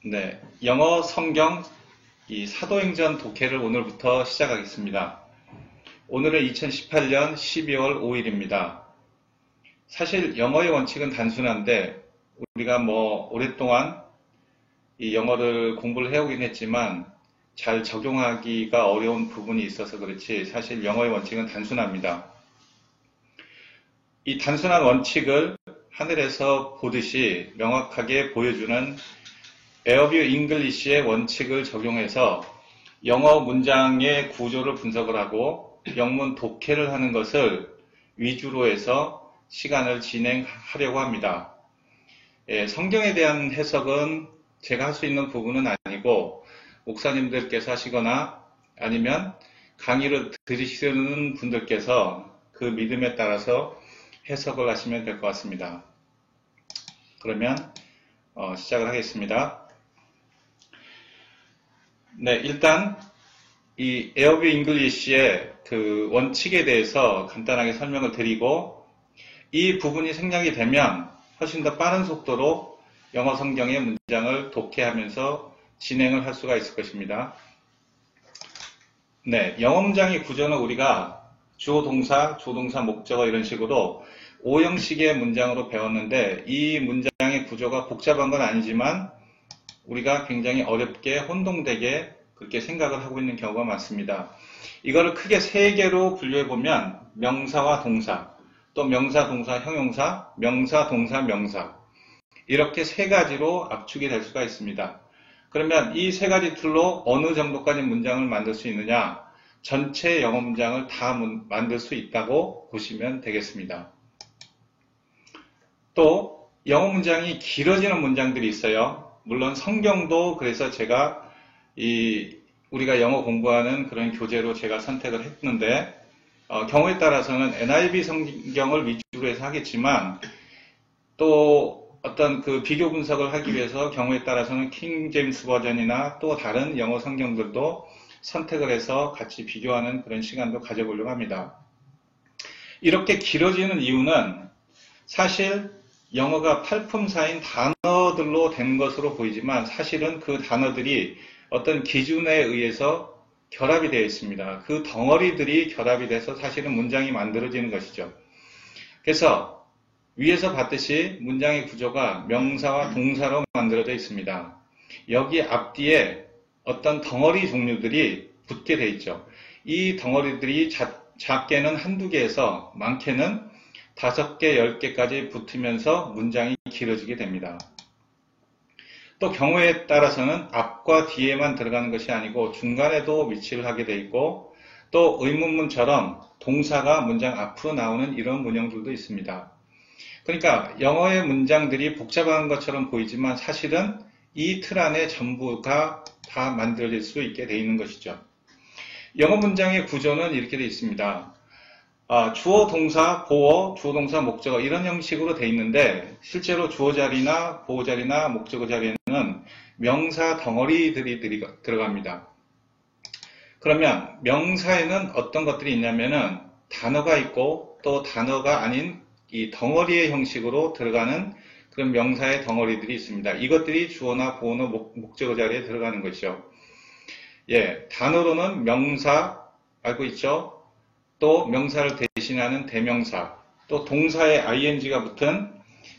네, 영어 성경 이 사도행전 독해를 오늘부터 시작하겠습니다. 오늘은 2018년 12월 5일입니다. 사실 영어의 원칙은 단순한데 우리가 오랫동안 이 영어를 공부를 해오긴 했지만 잘 적용하기가 어려운 부분이 있어서 그렇지 사실 영어의 원칙은 단순합니다. 이 단순한 원칙을 하늘에서 보듯이 명확하게 보여주는 에어뷰 잉글리시의 원칙을 적용해서 영어 문장의 구조를 분석을 하고 영문 독해를 하는 것을 위주로 해서 시간을 진행하려고 합니다. 성경에 대한 해석은 제가 할 수 있는 부분은 아니고 목사님들께서 하시거나 아니면 강의를 들으시는 분들께서 그 믿음에 따라서 해석을 하시면 될 것 같습니다. 그러면 시작을 하겠습니다. 네, 일단 이 에어뷰 잉글리시의 그 원칙에 대해서 간단하게 설명을 드리고 이 부분이 생략이 되면 훨씬 더 빠른 속도로 영어 성경의 문장을 독해하면서 진행을 할 수가 있을 것입니다. 네, 영어 문장의 구조는 우리가 주어, 동사, 조동사, 목적어 이런 식으로 5형식의 문장으로 배웠는데 이 문장의 구조가 복잡한 건 아니지만 우리가 굉장히 어렵게 혼동되게 그렇게 생각을 하고 있는 경우가 많습니다. 이거를 크게 세 개로 분류해보면 명사와 동사, 또 명사, 동사, 형용사, 명사, 동사, 명사 이렇게 세 가지로 압축이 될 수가 있습니다. 그러면 이 세 가지 틀로 어느 정도까지 문장을 만들 수 있느냐? 전체 영어 문장을 다 만들 수 있다고 보시면 되겠습니다. 또 영어 문장이 길어지는 문장들이 있어요. 물론 성경도 그래서 제가 우리가 영어 공부하는 그런 교재로 제가 선택을 했는데 경우에 따라서는 NIV 성경을 위주로 해서 하겠지만 또 어떤 그 비교 분석을 하기 위해서 경우에 따라서는 킹 제임스 버전이나 또 다른 영어 성경들도 선택을 해서 같이 비교하는 그런 시간도 가져보려고 합니다. 이렇게 길어지는 이유는 사실 영어가 팔품사인 단어들로 된 것으로 보이지만 사실은 그 단어들이 어떤 기준에 의해서 결합이 되어 있습니다. 그 덩어리들이 결합이 돼서 사실은 문장이 만들어지는 것이죠. 그래서 위에서 봤듯이 문장의 구조가 명사와 동사로 만들어져 있습니다. 여기 앞뒤에 어떤 덩어리 종류들이 붙게 되어 있죠. 이 덩어리들이 작게는 한두 개에서 많게는 5개, 10개까지 붙으면서 문장이 길어지게 됩니다. 또 경우에 따라서는 앞과 뒤에만 들어가는 것이 아니고 중간에도 위치를 하게 되어 있고 또 의문문처럼 동사가 문장 앞으로 나오는 이런 문형들도 있습니다. 그러니까 영어의 문장들이 복잡한 것처럼 보이지만 사실은 이 틀 안에 전부가 다 만들어질 수 있게 되어 있는 것이죠. 영어 문장의 구조는 이렇게 되어 있습니다. 주어, 동사, 보어, 주어, 동사, 목적어 이런 형식으로 되어 있는데 실제로 주어 자리나 보어 자리나 목적어 자리에는 명사 덩어리들이 들어갑니다. 그러면 명사에는 어떤 것들이 있냐면은 단어가 있고 또 단어가 아닌 이 덩어리의 형식으로 들어가는 그런 명사의 덩어리들이 있습니다. 이것들이 주어나 보어나 목적어 자리에 들어가는 것이죠. 단어로는 명사 알고 있죠? 또 명사를 대신하는 대명사, 또 동사에 ing가 붙은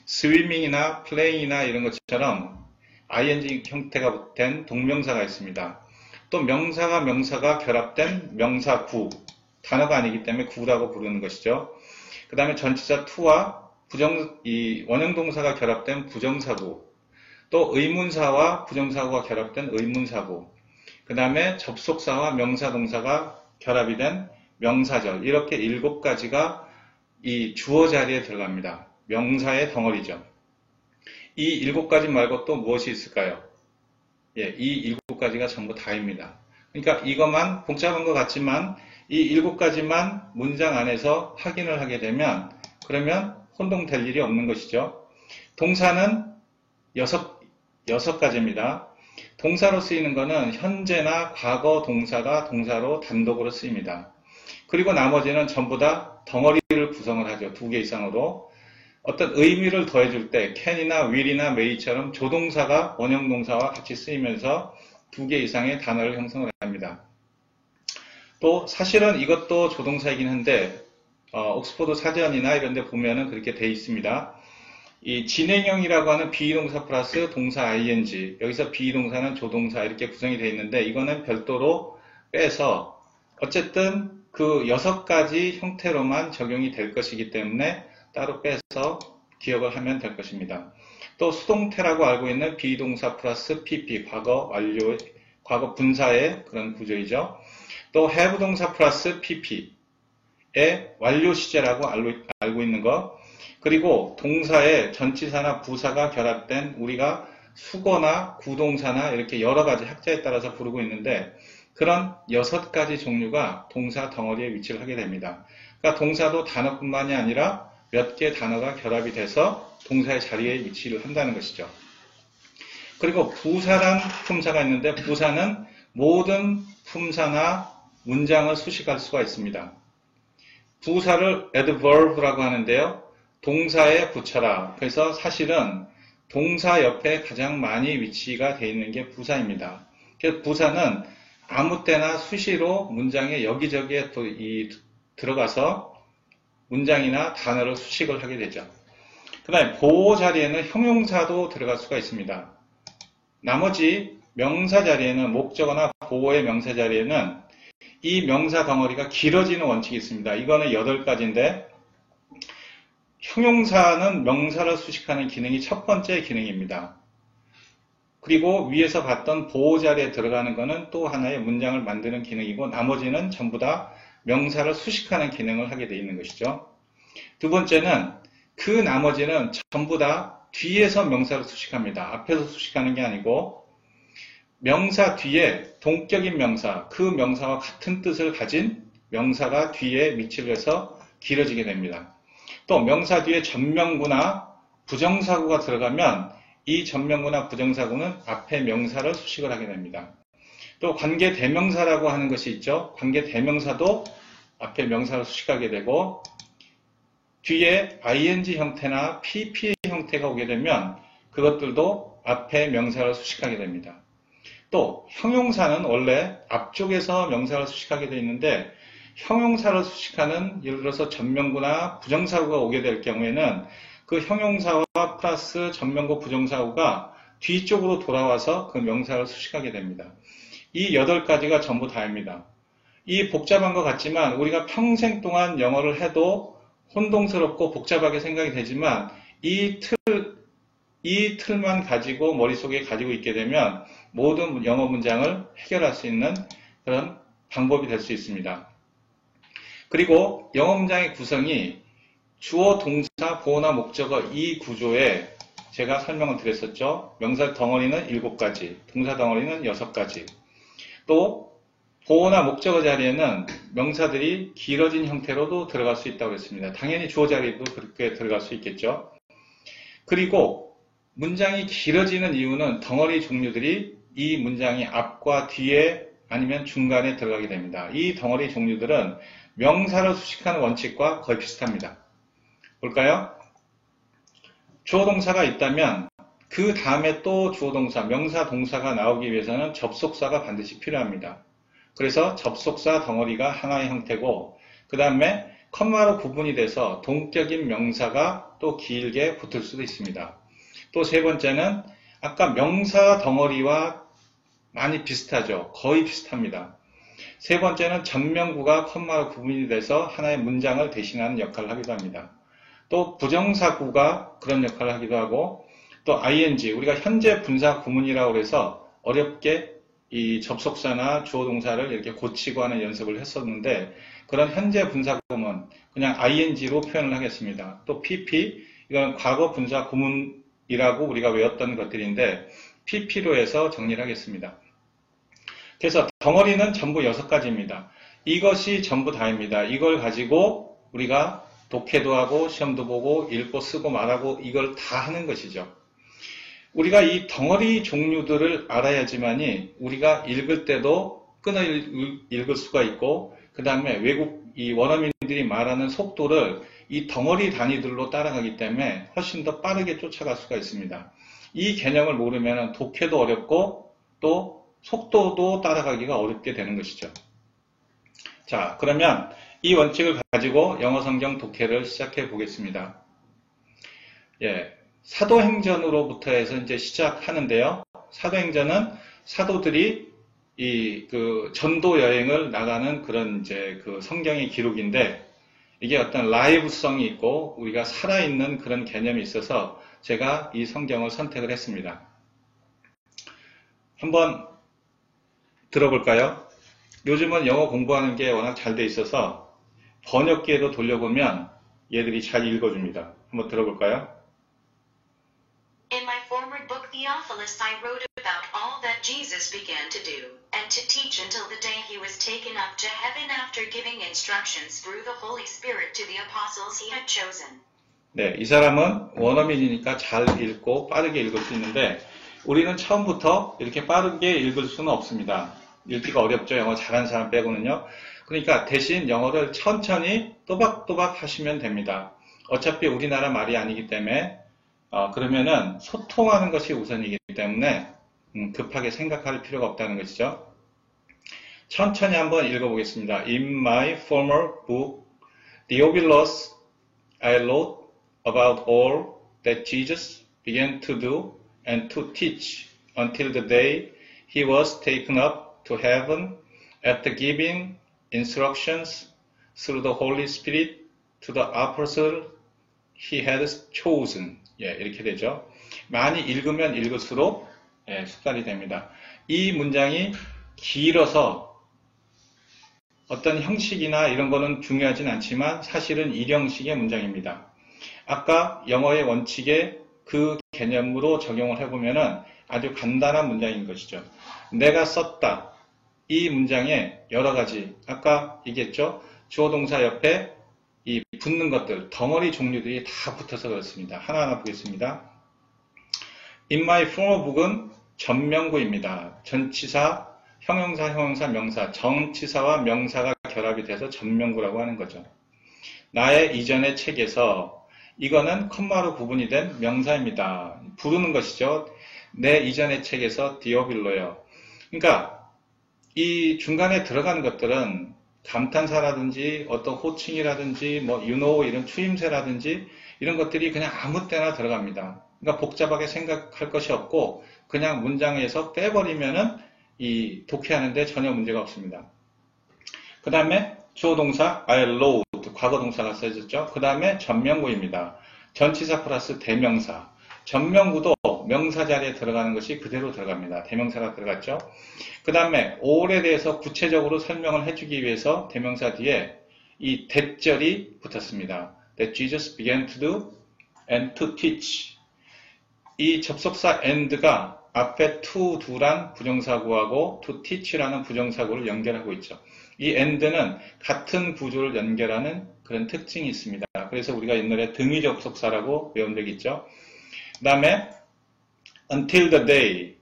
swimming이나 playing이나 이런 것처럼 ing 형태가 된 동명사가 있습니다. 또 명사가 결합된 명사구, 단어가 아니기 때문에 구라고 부르는 것이죠. 그 다음에 전치사 to와 원형동사가 결합된 부정사구, 또 의문사와 부정사구가 결합된 의문사구, 그 다음에 접속사와 명사동사가 결합이 된 명사절 이렇게 7가지가 이 주어 자리에 들어갑니다. 명사의 덩어리죠. 이 7가지 말고 또 무엇이 있을까요? 이 7가지가 전부 다입니다. 그러니까 이것만 복잡한 것 같지만 이 7가지만 문장 안에서 확인을 하게 되면 그러면 혼동될 일이 없는 것이죠. 동사는 6가지입니다. 동사로 쓰이는 것은 현재나 과거 동사가 동사로 단독으로 쓰입니다. 그리고 나머지는 전부 다 덩어리를 구성을 하죠. 2개 이상으로. 어떤 의미를 더해줄 때 can이나 will이나 may처럼 조동사가 원형동사와 같이 쓰이면서 두 개 이상의 단어를 형성을 합니다. 또 사실은 이것도 조동사이긴 한데 옥스퍼드 사전이나 이런 데 보면은 그렇게 돼 있습니다. 이 진행형이라고 하는 비동사 플러스 동사 ing, 여기서 비동사는 조동사 이렇게 구성이 되어 있는데 이거는 별도로 빼서 어쨌든 그 6가지 형태로만 적용이 될 것이기 때문에 따로 빼서 기억을 하면 될 것입니다. 또 수동태라고 알고 있는 비동사 플러스 pp, 과거 완료, 과거 분사의 그런 구조이죠. 또 have 동사 플러스 pp의 완료 시제라고 알고 있는 것, 그리고 동사의 전치사나 부사가 결합된 우리가 수거나 구동사나 이렇게 여러 가지 학자에 따라서 부르고 있는데 그런 6가지 종류가 동사 덩어리에 위치를 하게 됩니다. 그러니까 동사도 단어뿐만이 아니라 몇 개의 단어가 결합이 돼서 동사의 자리에 위치를 한다는 것이죠. 그리고 부사란 품사가 있는데 부사는 모든 품사나 문장을 수식할 수가 있습니다. 부사를 adverb라고 하는데요. 동사에 붙여라. 그래서 사실은 동사 옆에 가장 많이 위치가 되어 있는 게 부사입니다. 그래서 부사는 아무 때나 수시로 문장에 여기저기에 들어가서 문장이나 단어를 수식을 하게 되죠. 그 다음에 보호 자리에는 형용사도 들어갈 수가 있습니다. 나머지 명사 자리에는 목적어나 보호의 명사 자리에는 이 명사 덩어리가 길어지는 원칙이 있습니다. 이거는 8가지인데 형용사는 명사를 수식하는 기능이 첫 번째 기능입니다. 그리고 위에서 봤던 보호 자리에 들어가는 것은 또 하나의 문장을 만드는 기능이고 나머지는 전부 다 명사를 수식하는 기능을 하게 되어 있는 것이죠. 두 번째는 그 나머지는 전부 다 뒤에서 명사를 수식합니다. 앞에서 수식하는 게 아니고 명사 뒤에 동격인 명사, 그 명사와 같은 뜻을 가진 명사가 뒤에 위치를 해서 길어지게 됩니다. 또 명사 뒤에 전명구나 부정사구가 들어가면 이 전명구나 부정사구는 앞에 명사를 수식을 하게 됩니다. 또 관계대명사라고 하는 것이 있죠. 관계대명사도 앞에 명사를 수식하게 되고 뒤에 ing 형태나 pp 형태가 오게 되면 그것들도 앞에 명사를 수식하게 됩니다. 또 형용사는 원래 앞쪽에서 명사를 수식하게 되어 있는데 형용사를 수식하는 예를 들어서 전명구나 부정사구가 오게 될 경우에는 그 형용사와 플러스 전명구 부정사구가 뒤쪽으로 돌아와서 그 명사를 수식하게 됩니다. 이 8가지가 전부 다입니다. 이 복잡한 것 같지만 우리가 평생 동안 영어를 해도 혼동스럽고 복잡하게 생각이 되지만 이 틀만 가지고 머릿속에 가지고 있게 되면 모든 영어 문장을 해결할 수 있는 그런 방법이 될 수 있습니다. 그리고 영어 문장의 구성이 주어, 동사, 보어나 목적어 이 구조에 제가 설명을 드렸었죠. 명사 덩어리는 7가지, 동사 덩어리는 6가지. 또 보어나 목적어 자리에는 명사들이 길어진 형태로도 들어갈 수 있다고 했습니다. 당연히 주어 자리도 그렇게 들어갈 수 있겠죠. 그리고 문장이 길어지는 이유는 덩어리 종류들이 이 문장이 앞과 뒤에 아니면 중간에 들어가게 됩니다. 이 덩어리 종류들은 명사를 수식하는 원칙과 거의 비슷합니다. 볼까요? 주어 동사가 있다면 그 다음에 또 주어 동사, 명사 동사가 나오기 위해서는 접속사가 반드시 필요합니다. 그래서 접속사 덩어리가 하나의 형태고 그 다음에 컴마로 구분이 돼서 동격인 명사가 또 길게 붙을 수도 있습니다. 또 세 번째는 아까 명사 덩어리와 많이 비슷하죠. 거의 비슷합니다. 세 번째는 전명구가 컴마로 구분이 돼서 하나의 문장을 대신하는 역할을 하기도 합니다. 또 부정사구가 그런 역할을 하기도 하고 또 ing, 우리가 현재 분사 구문이라고 해서 어렵게 이 접속사나 주어 동사를 이렇게 고치고 하는 연습을 했었는데 그런 현재 분사 구문 그냥 ing로 표현을 하겠습니다. 또 pp, 이건 과거 분사 구문이라고 우리가 외웠던 것들인데 pp로 해서 정리를 하겠습니다. 그래서 덩어리는 전부 6가지입니다. 이것이 전부 다입니다. 이걸 가지고 우리가 독해도 하고 시험도 보고 읽고 쓰고 말하고 이걸 다 하는 것이죠. 우리가 이 덩어리 종류들을 알아야지만이 우리가 읽을 때도 끊어 읽을 수가 있고 그 다음에 외국 이 원어민들이 말하는 속도를 이 덩어리 단위들로 따라가기 때문에 훨씬 더 빠르게 쫓아갈 수가 있습니다. 이 개념을 모르면 독해도 어렵고 또 속도도 따라가기가 어렵게 되는 것이죠. 자, 그러면 이 원칙을 가지고 영어 성경 독해를 시작해 보겠습니다. 예, 사도행전으로부터 해서 이제 시작하는데요. 사도행전은 사도들이 그 전도 여행을 나가는 그런 이제 그 성경의 기록인데 이게 어떤 라이브성이 있고 우리가 살아있는 그런 개념이 있어서 제가 이 성경을 선택을 했습니다. 한번 들어볼까요? 요즘은 영어 공부하는 게 워낙 잘 돼 있어서 번역기에도 돌려보면 얘들이 잘 읽어줍니다. 한번 들어볼까요? In my former book Theophilus I wrote about all that Jesus began to do, and to teach until the day he was taken up to heaven after giving instructions through the Holy Spirit to the apostles he had chosen. 네, 이 사람은 원어민이니까 잘 읽고 빠르게 읽을 수 있는데 우리는 처음부터 이렇게 빠르게 읽을 수는 없습니다. 읽기가 어렵죠. 영어 잘하는 사람 빼고는요. 그러니까 대신 영어를 천천히 또박또박 하시면 됩니다. 어차피 우리나라 말이 아니기 때문에 그러면은 소통하는 것이 우선이기 때문에 급하게 생각할 필요가 없다는 것이죠. 천천히 한번 읽어보겠습니다. In my former book, Theophilus, I wrote about all that Jesus began to do and to teach until the day he was taken up to heaven after giving instructions through the Holy Spirit to the apostles he had chosen. 예, 이렇게 되죠. 많이 읽으면 읽을수록 습관이 됩니다. 이 문장이 길어서 어떤 형식이나 이런 거는 중요하진 않지만 사실은 일형식의 문장입니다. 아까 영어의 원칙에 그 개념으로 적용을 해보면은 아주 간단한 문장인 것이죠. 내가 썼다. 이 문장에 여러 가지, 아까 얘기했죠. 주어 동사 옆에 이 붙는 것들, 덩어리 종류들이 다 붙어서 그렇습니다. 하나하나 보겠습니다. In my former book은 전명구입니다. 전치사, 형용사, 명사, 정치사와 명사가 결합이 돼서 전명구라고 하는 거죠. 나의 이전의 책에서 이거는 컴마로 구분이 된 명사입니다. 부르는 것이죠. 내 이전의 책에서 디오빌로요. 그러니까 이 중간에 들어가는 것들은 감탄사라든지 어떤 호칭이라든지 뭐 you know 이런 추임새라든지 이런 것들이 그냥 아무 때나 들어갑니다. 그러니까 복잡하게 생각할 것이 없고 그냥 문장에서 빼버리면은 이 독해하는데 전혀 문제가 없습니다. 그 다음에 주어 동사 I wrote 과거 동사가 써졌죠. 그 다음에 전명구입니다. 전치사 플러스 대명사. 전명구도 명사 자리에 들어가는 것이 그대로 들어갑니다. 대명사가 들어갔죠. 그 다음에 all에 대해서 구체적으로 설명을 해주기 위해서 대명사 뒤에 이 that절이 붙었습니다. That Jesus began to do and to teach. 이 접속사 and가 앞에 to do란 부정사구하고 to teach라는 부정사구를 연결하고 있죠. 이 and는 같은 구조를 연결하는 그런 특징이 있습니다. 그래서 우리가 옛날에 등위 접속사라고 배운 적이 있죠. 그 다음에 until the day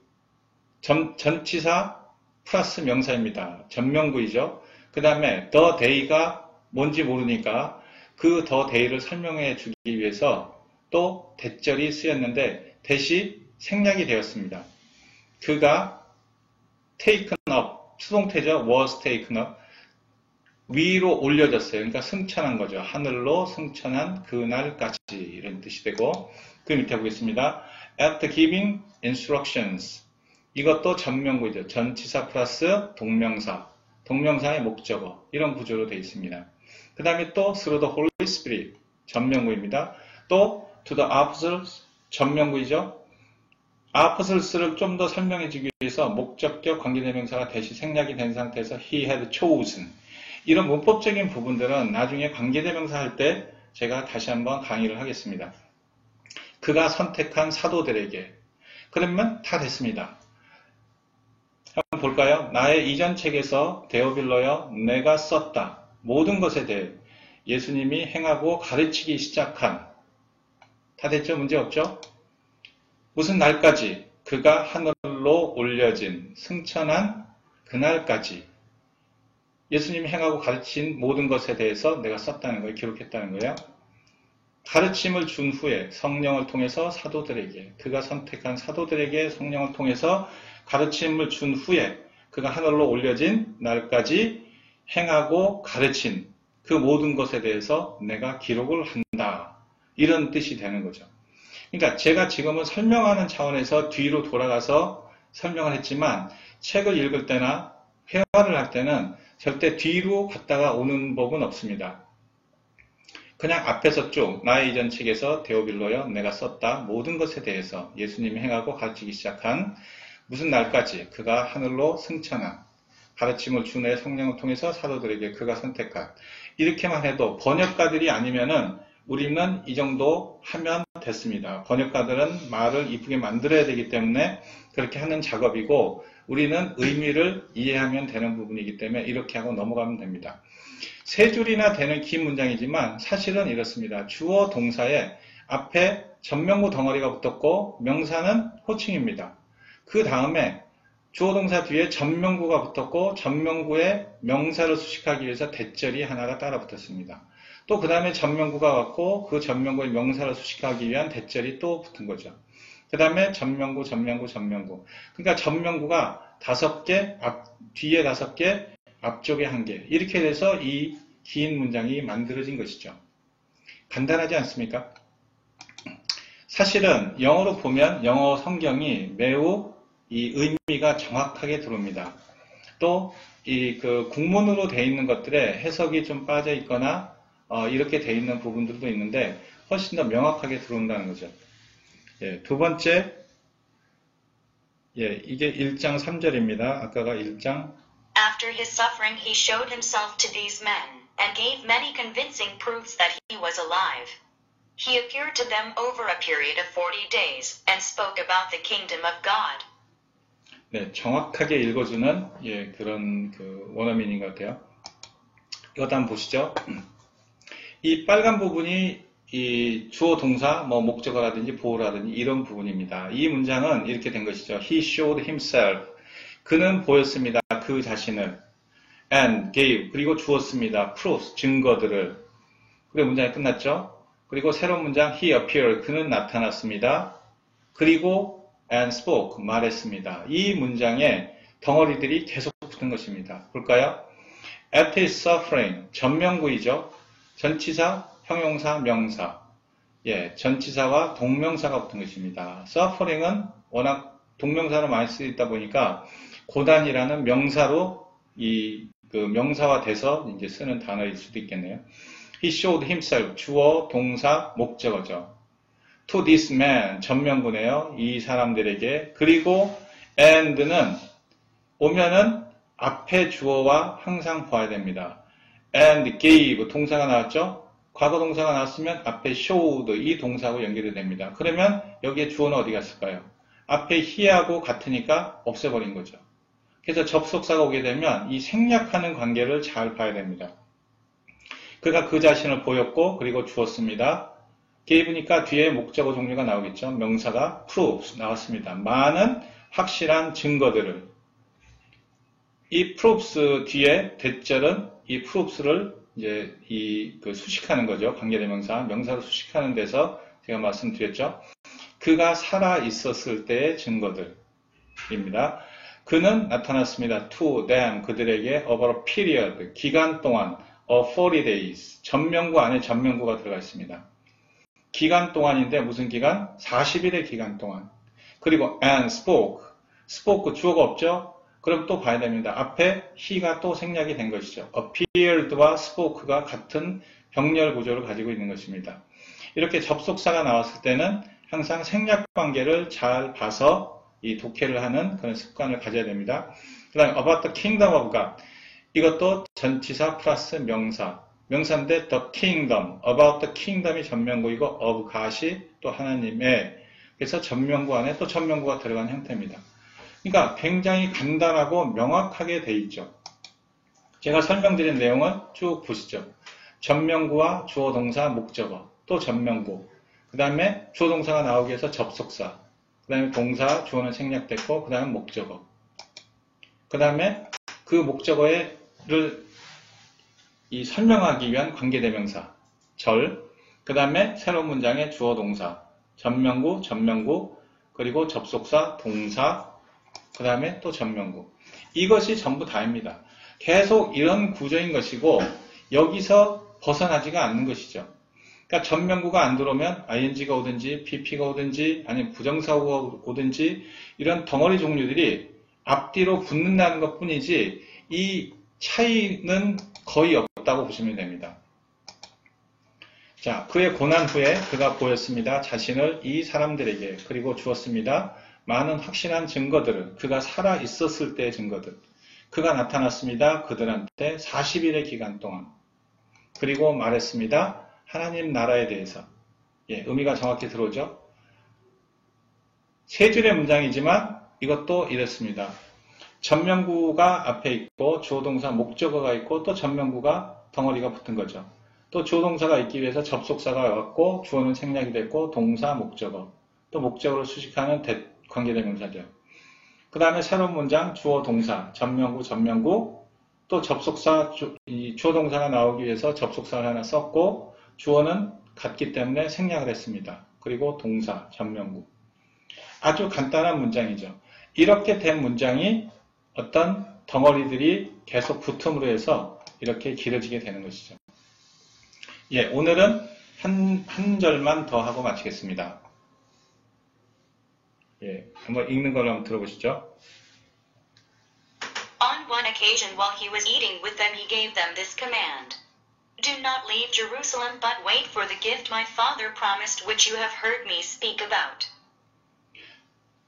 전치사 플러스 명사입니다. 전명구이죠. 그 다음에 the day가 뭔지 모르니까 그 the day를 설명해 주기 위해서 또 대절이 쓰였는데 대시 생략이 되었습니다. 그가 taken up 수동태죠. was taken up 위로 올려졌어요. 그러니까 승천한 거죠. 하늘로 승천한 그날까지 이런 뜻이 되고 그 밑에 보겠습니다. After giving instructions 이것도 전명구이죠. 전치사 플러스 동명사 동명사의 목적어 이런 구조로 되어 있습니다. 그 다음에 또 through the Holy Spirit 전명구입니다. 또 to the apostles 전명구이죠. apostles를 좀 더 설명해 주기 위해서 목적격 관계대명사가 대시 생략이 된 상태에서 he had chosen 이런 문법적인 부분들은 나중에 관계대명사 할 때 제가 다시 한번 강의를 하겠습니다. 그가 선택한 사도들에게 그러면 다 됐습니다. 한번 볼까요? 나의 이전 책에서 데오빌로여 내가 썼다. 모든 것에 대해 예수님이 행하고 가르치기 시작한 다 됐죠? 문제 없죠? 무슨 날까지? 그가 하늘로 올려진 승천한 그날까지 예수님이 행하고 가르친 모든 것에 대해서 내가 썼다는 거예요. 기록했다는 거예요. 가르침을 준 후에 성령을 통해서 사도들에게, 그가 선택한 사도들에게 성령을 통해서 가르침을 준 후에 그가 하늘로 올려진 날까지 행하고 가르친 그 모든 것에 대해서 내가 기록을 한다. 이런 뜻이 되는 거죠. 그러니까 제가 지금은 설명하는 차원에서 뒤로 돌아가서 설명을 했지만 책을 읽을 때나 회화를 할 때는 절대 뒤로 갔다가 오는 법은 없습니다. 그냥 앞에서 쭉 나의 이전 책에서 데오빌로여 내가 썼다 모든 것에 대해서 예수님이 행하고 가르치기 시작한 무슨 날까지 그가 하늘로 승천한 가르침을 주내 성령을 통해서 사도들에게 그가 선택한 이렇게만 해도 번역가들이 아니면은 우리는 이 정도 하면 됐습니다. 번역가들은 말을 이쁘게 만들어야 되기 때문에 그렇게 하는 작업이고 우리는 의미를 이해하면 되는 부분이기 때문에 이렇게 하고 넘어가면 됩니다. 세 줄이나 되는 긴 문장이지만 사실은 이렇습니다. 주어 동사에 앞에 전명구 덩어리가 붙었고 명사는 호칭입니다. 그 다음에 주어 동사 뒤에 전명구가 붙었고 전명구에 명사를 수식하기 위해서 대절이 하나가 따라 붙었습니다. 또 그 다음에 전명구가 왔고 그 전명구의 명사를 수식하기 위한 대절이 또 붙은 거죠. 그 다음에 전명구, 전명구, 전명구. 그러니까 전명구가 5개, 뒤에 5개, 앞쪽에 1개. 이렇게 돼서 이 긴 문장이 만들어진 것이죠. 간단하지 않습니까? 사실은 영어로 보면 영어 성경이 매우 이 의미가 정확하게 들어옵니다. 또 이 그 국문으로 되어 있는 것들에 해석이 좀 빠져 있거나 이렇게 되어 있는 부분들도 있는데 훨씬 더 명확하게 들어온다는 거죠. 예, 두 번째, 예, 이게 1장 3절입니다. 아까가 1장. After his suffering he showed himself to these men, and gave many convincing proofs that he was alive. He appeared to them over a period of 40 days, and spoke about the kingdom of God. 네, 정확하게 읽어주는 예, 그런 그 원어민인 것 같아요. 이것도 한번 보시죠. 이 빨간 부분이 이 주어 동사, 뭐 목적어라든지 보호라든지 이런 부분입니다. 이 문장은 이렇게 된 것이죠. He showed himself. 그는 보였습니다. 그 자신을. And gave. 그리고 주었습니다. proofs. 증거들을. 그리고 문장이 끝났죠. 그리고 새로운 문장 He appeared. 그는 나타났습니다. 그리고 and spoke. 말했습니다. 이 문장에 덩어리들이 계속 붙은 것입니다. 볼까요? After his suffering. 전명구이죠. 전치사, 형용사, 명사. 예, 전치사와 동명사가 붙은 것입니다. suffering은 워낙 동명사로 많이 쓰이다 보니까 고단이라는 명사로 그 명사화 돼서 이제 쓰는 단어일 수도 있겠네요. He showed himself. 주어, 동사, 목적어죠. To this man. 전명구네요. 이 사람들에게. 그리고 and는 오면은 앞에 주어와 항상 봐야 됩니다. and gave. 동사가 나왔죠? 과거 동사가 나왔으면 앞에 showed. 이 동사하고 연결이 됩니다. 그러면 여기에 주어는 어디 갔을까요? 앞에 he하고 같으니까 없애버린 거죠. 그래서 접속사가 오게 되면 이 생략하는 관계를 잘 봐야 됩니다. 그가 그 자신을 보였고 그리고 주었습니다. gave니까 뒤에 목적어 종류가 나오겠죠. 명사가 proofs 나왔습니다. 많은 확실한 증거들을. 이 proofs 뒤에 대절은 이 proofs를 이제 그 수식하는 거죠. 관계대명사, 명사로 수식하는 데서 제가 말씀드렸죠. 그가 살아 있었을 때의 증거들입니다. 그는 나타났습니다. To them, 그들에게 over a period, 기간 동안, of 40 days, 전명구 안에 전명구가 들어가 있습니다. 기간 동안인데 무슨 기간? 40일의 기간 동안. 그리고 and spoke, spoke 주어가 없죠? 그럼 또 봐야 됩니다. 앞에 he가 또 생략이 된 것이죠. appeared와 spoke가 같은 병렬 구조를 가지고 있는 것입니다. 이렇게 접속사가 나왔을 때는 항상 생략 관계를 잘 봐서 이 독해를 하는 그런 습관을 가져야 됩니다. 그 다음에 about the kingdom of God. 이것도 전치사 플러스 명사. 명사인데 the kingdom, about the kingdom이 전명구이고 of God이 또 하나님의. 그래서 전명구 안에 또 전명구가 들어간 형태입니다. 그러니까 굉장히 간단하고 명확하게 돼 있죠. 제가 설명드린 내용은 쭉 보시죠. 전명구와 주어 동사 목적어, 또 전명구. 그 다음에 주어 동사가 나오기 위해서 접속사. 그 다음에 동사, 주어는 생략됐고, 그 다음에 목적어. 그 다음에 그 목적어를 설명하기 위한 관계대명사, 절. 그 다음에 새로운 문장의 주어 동사, 전명구, 전명구, 그리고 접속사, 동사, 그 다음에 또 전명구. 이것이 전부 다입니다. 계속 이런 구조인 것이고 여기서 벗어나지가 않는 것이죠. 그러니까 전명구가 안 들어오면 ing가 오든지 pp가 오든지 아니면 부정사가 오든지 이런 덩어리 종류들이 앞뒤로 붙는다는 것 뿐이지 이 차이는 거의 없다고 보시면 됩니다. 자, 그의 고난 후에 그가 보였습니다. 자신을 이 사람들에게 그리고 주었습니다. 많은 확실한 증거들을 그가 살아 있었을 때의 증거들 그가 나타났습니다. 그들한테 40일의 기간 동안 그리고 말했습니다. 하나님 나라에 대해서 의미가 정확히 들어오죠. 세 줄의 문장이지만 이것도 이렇습니다. 전명구가 앞에 있고 주어동사 목적어가 있고 또 전명구가 덩어리가 붙은 거죠. 또 주어동사가 있기 위해서 접속사가 왔고 주어는 생략이 됐고 동사 목적어 또 목적어를 수식하는 관계대명사죠. 그 다음에 새로운 문장 주어 동사 전명구 전명구 또 접속사 주어동사가 나오기 위해서 접속사를 하나 썼고 주어는 같기 때문에 생략을 했습니다. 그리고 동사 전명구 아주 간단한 문장이죠. 이렇게 된 문장이 어떤 덩어리들이 계속 붙음으로 해서 이렇게 길어지게 되는 것이죠. 오늘은 한 절만 더 하고 마치겠습니다. 한번 읽는 걸로 한번 들어보시죠. On one occasion while he was eating with them, he gave them this command. Do not leave Jerusalem, but wait for the gift my father promised, which you have heard me speak about.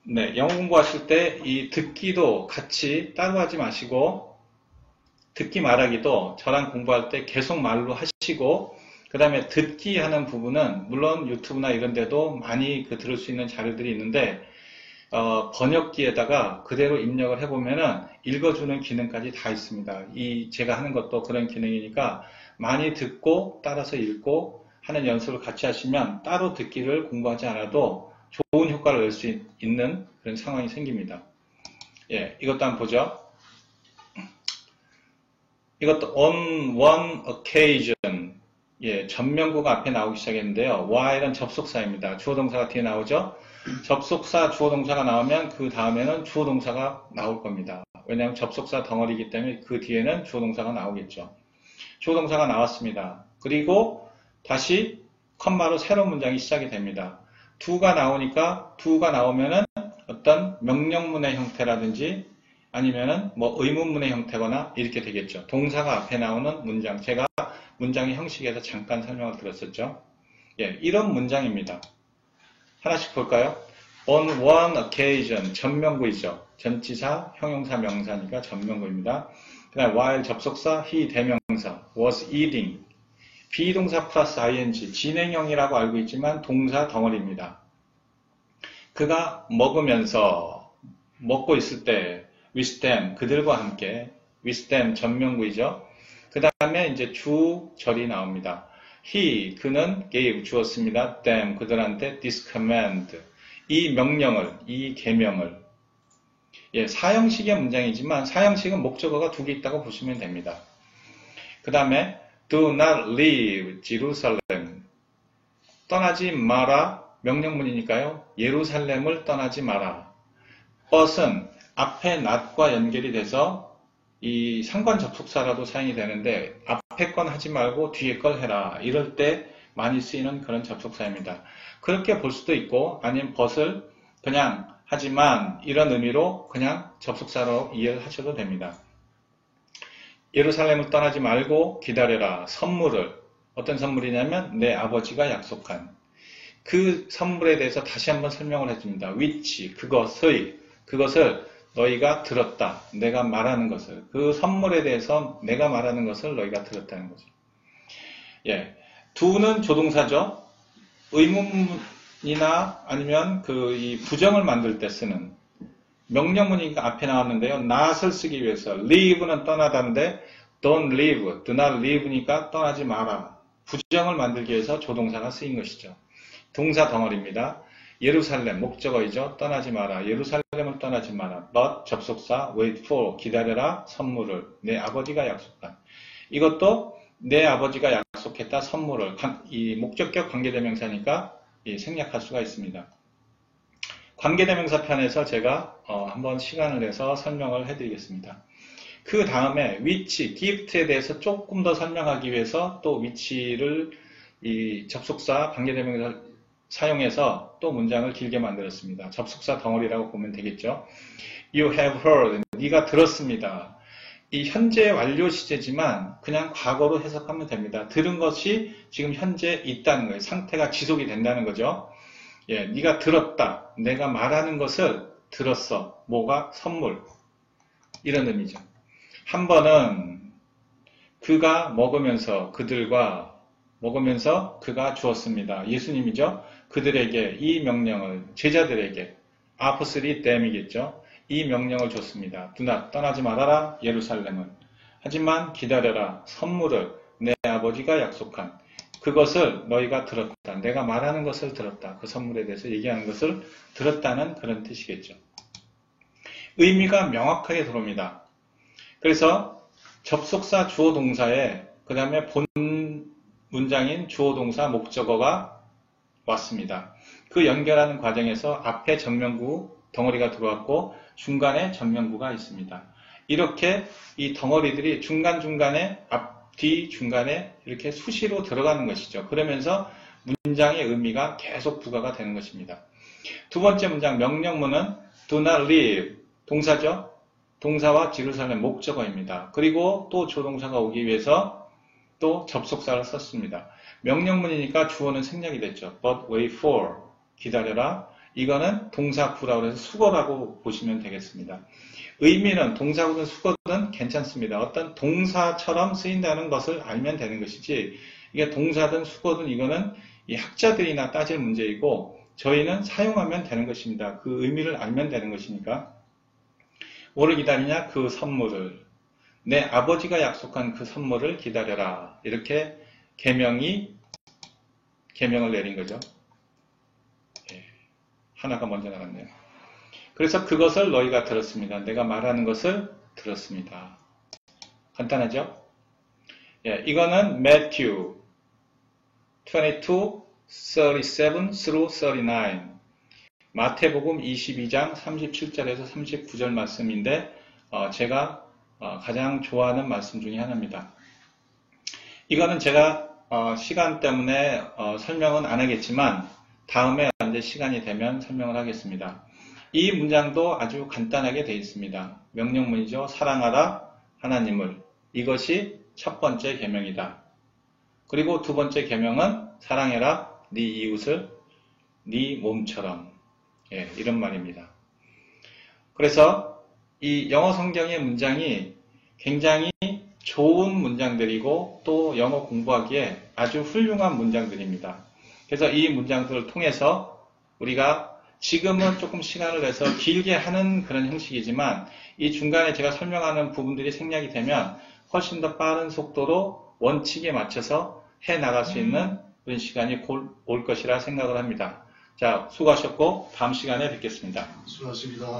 네, 영어 공부하실 때 이 듣기도 같이 따로 하지 마시고 듣기 말하기도 저랑 공부할 때 계속 말로 하시고 그 다음에 듣기 하는 부분은 물론 유튜브나 이런 데도 많이 들을 수 있는 자료들이 있는데 번역기에다가 그대로 입력을 해보면은 읽어주는 기능까지 다 있습니다. 제가 하는 것도 그런 기능이니까 많이 듣고 따라서 읽고 하는 연습을 같이 하시면 따로 듣기를 공부하지 않아도 좋은 효과를 낼 수 있는 그런 상황이 생깁니다. 이것도 한번 보죠. 이것도 on one occasion. 전명구가 앞에 나오기 시작했는데요. while은 접속사입니다. 주어동사가 뒤에 나오죠. 접속사, 주어동사가 나오면 그 다음에는 주어동사가 나올 겁니다. 왜냐하면 접속사 덩어리이기 때문에 그 뒤에는 주어동사가 나오겠죠. 주어동사가 나왔습니다. 그리고 다시 컴마로 새로운 문장이 시작이 됩니다. do가 나오니까 do가 나오면은 어떤 명령문의 형태라든지 아니면은 의문문의 형태거나 이렇게 되겠죠. 동사가 앞에 나오는 문장. 제가 문장의 형식에서 잠깐 설명을 드렸었죠. 이런 문장입니다. 하나씩 볼까요? On one occasion, 전명구이죠. 전치사, 형용사, 명사니까 전명구입니다. 그 다음에 while 접속사, he 대명사, was eating, 비동사 플러스 ing, 진행형이라고 알고 있지만 동사 덩어리입니다. 그가 먹으면서, 먹고 있을 때, with them, 그들과 함께, with them 전명구이죠. 그 다음에 이제 주절이 나옵니다. he, 그는 gave, 주었습니다. them, 그들한테 this command, 이 명령을, 이 계명을. 사형식의 문장이지만 사형식은 목적어가 두 개 있다고 보시면 됩니다. 그 다음에 do not leave Jerusalem, 떠나지 마라, 명령문이니까요. 예루살렘을 떠나지 마라. but은 앞에 not과 연결이 돼서 이 상관 접속사라도 사용이 되는데 앞에 건 하지 말고 뒤에 걸 해라. 이럴 때 많이 쓰이는 그런 접속사입니다. 그렇게 볼 수도 있고 아니면 but을 그냥 하지만 이런 의미로 그냥 접속사로 이해를 하셔도 됩니다. 예루살렘을 떠나지 말고 기다려라. 선물을, 어떤 선물이냐면 내 아버지가 약속한 그 선물에 대해서 다시 한번 설명을 해줍니다. which, 그것을 너희가 들었다. 내가 말하는 것을. 그 선물에 대해서 내가 말하는 것을 너희가 들었다는 거죠. do는 조동사죠. 의문문이나 아니면 이 부정을 만들 때 쓰는 명령문이니까 앞에 나왔는데요. not을 쓰기 위해서 leave는 떠나다인데 don't leave, do not leave니까 떠나지 마라. 부정을 만들기 위해서 조동사가 쓰인 것이죠. 동사 덩어리입니다. 예루살렘, 목적어이죠. 떠나지 마라. 예루살렘을 떠나지 마라. but, 접속사, wait for, 기다려라. 선물을. 내 아버지가 약속한. 이것도 내 아버지가 약속했다 선물을 이 목적격 관계대명사니까 생략할 수가 있습니다. 관계대명사 편에서 제가 한번 시간을 내서 설명을 해드리겠습니다. 그 다음에 위치, gift에 대해서 조금 더 설명하기 위해서 또 위치를 이 접속사 관계대명사 사용해서 또 문장을 길게 만들었습니다. 접속사 덩어리라고 보면 되겠죠. You have heard. 네가 들었습니다. 이 현재 완료 시제지만 그냥 과거로 해석하면 됩니다. 들은 것이 지금 현재 있다는 거예요. 상태가 지속이 된다는 거죠. 예, 네가 들었다. 내가 말하는 것을 들었어. 뭐가? 선물. 이런 의미죠. 한 번은 그가 먹으면서 그들과 먹으면서 그가 주었습니다. 예수님이죠. 그들에게 이 명령을 제자들에게 아포스리 댐이겠죠. 이 명령을 줬습니다. 누나 떠나지 말아라 예루살렘을. 하지만 기다려라 선물을 내 아버지가 약속한 그것을 너희가 들었다. 내가 말하는 것을 들었다. 그 선물에 대해서 얘기하는 것을 들었다는 그런 뜻이겠죠. 의미가 명확하게 들어옵니다. 그래서 접속사 주어 동사에 그 다음에 본 문장인 주어 동사 목적어가 왔습니다. 그 연결하는 과정에서 앞에 전면구 덩어리가 들어왔고 중간에 전면구가 있습니다. 이렇게 이 덩어리들이 중간중간에 앞, 뒤, 중간에 이렇게 수시로 들어가는 것이죠. 그러면서 문장의 의미가 계속 부과가 되는 것입니다. 두 번째 문장 명령문은 do not leave 동사죠. 동사와 제루살렘 목적어입니다. 그리고 또 조동사가 오기 위해서 또 접속사를 썼습니다. 명령문이니까 주어는 생략이 됐죠. But wait for 기다려라. 이거는 동사 구라고 해서 수거라고 보시면 되겠습니다. 의미는 동사구든 수거든 괜찮습니다. 어떤 동사처럼 쓰인다는 것을 알면 되는 것이지 이게 동사든 수거든 이거는 이 학자들이나 따질 문제이고 저희는 사용하면 되는 것입니다. 그 의미를 알면 되는 것이니까. 뭐를 기다리냐? 그 선물을. 내 아버지가 약속한 그 선물을 기다려라. 이렇게 계명을 내린 거죠. 예, 하나가 먼저 나갔네요. 그래서 그것을 너희가 들었습니다. 내가 말하는 것을 들었습니다. 간단하죠? 예, 이거는 Matthew 22, 37 through 39 마태복음 22장 37절에서 39절 말씀인데 제가 가장 좋아하는 말씀 중에 하나입니다. 이거는 제가 시간 때문에 설명은 안 하겠지만 다음에 언제 시간이 되면 설명을 하겠습니다. 이 문장도 아주 간단하게 되어 있습니다. 명령문이죠. 사랑하라 하나님을. 이것이 첫 번째 계명이다. 그리고 두 번째 계명은 사랑해라 네 이웃을 네 몸처럼. 예, 이런 말입니다. 그래서 이 영어 성경의 문장이 굉장히 좋은 문장들이고 또 영어 공부하기에 아주 훌륭한 문장들입니다. 그래서 이 문장들을 통해서 우리가 지금은 조금 시간을 내서 길게 하는 그런 형식이지만 이 중간에 제가 설명하는 부분들이 생략이 되면 훨씬 더 빠른 속도로 원칙에 맞춰서 해 나갈 수 있는 그런 시간이 올 것이라 생각을 합니다. 자, 수고하셨고 다음 시간에 뵙겠습니다. 수고하셨습니다.